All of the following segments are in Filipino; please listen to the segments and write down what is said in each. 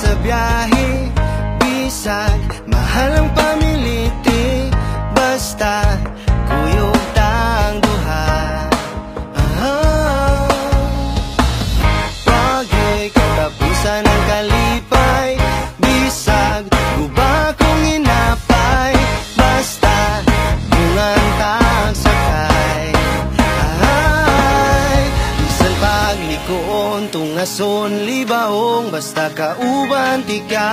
sa biyahe. Bisag mahal ang pamiliti, basta kuyog tang duha. Wagay katapusan ang kalipay, bisag guba kong inapay, basta bungan tang sakay. Bisan paglikoon tungason libahong, basta kauban tika.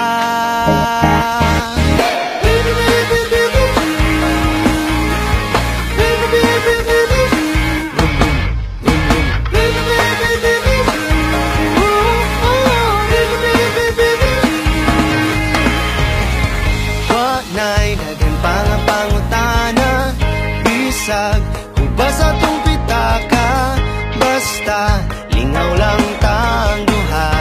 Bisag uba sa tong pitaka, basta lingaw lang tang duha.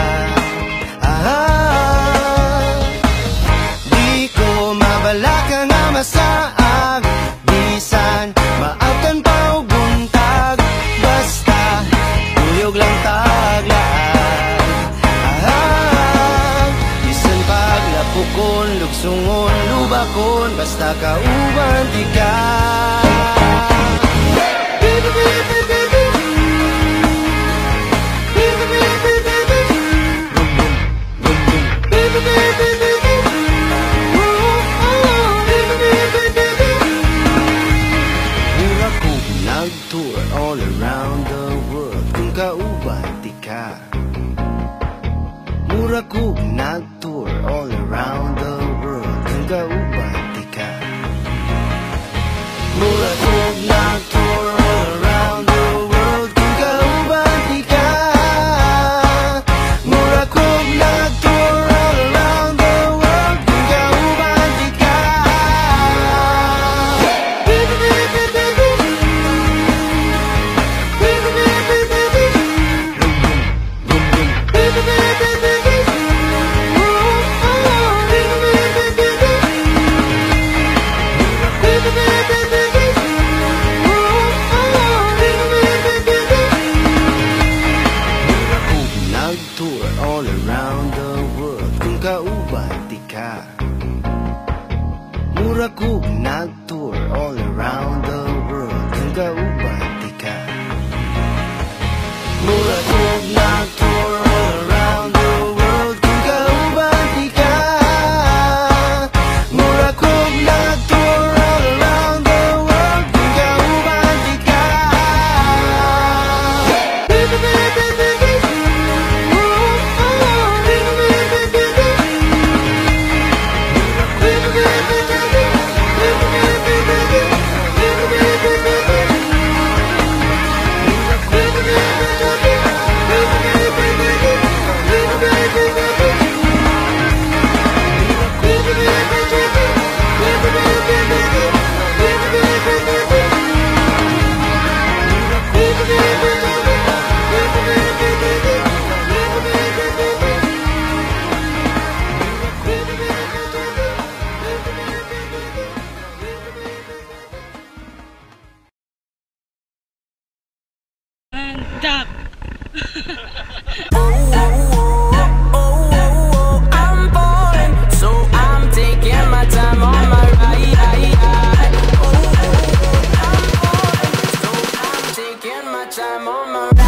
Di ko mabalaka nga masaag, bisan maabtan pa o buntag, basta tuyog lang taglaan. Bisan paglapukon, lugsungon, lubakon, basta kauban tika. Nag-tour all around the world kung kauban tika. Mura ko nag-tour all around the world kung kauban tika. Mura ko nag-tour all around the world kung kauban tika. Mura ko nag-tour all around the world kung kauban tika. Nag-tour all around the world kung kauban tika. Mura ko nag-tour all around the world kung kauban tika. Mura ko nag-tour all around the world kung kauban tika. Mura ko nag-tour all around the world kung kauban tika. Stop. I'm falling, so I'm taking my time on my ride. I'm falling, so I'm taking my time on my ride.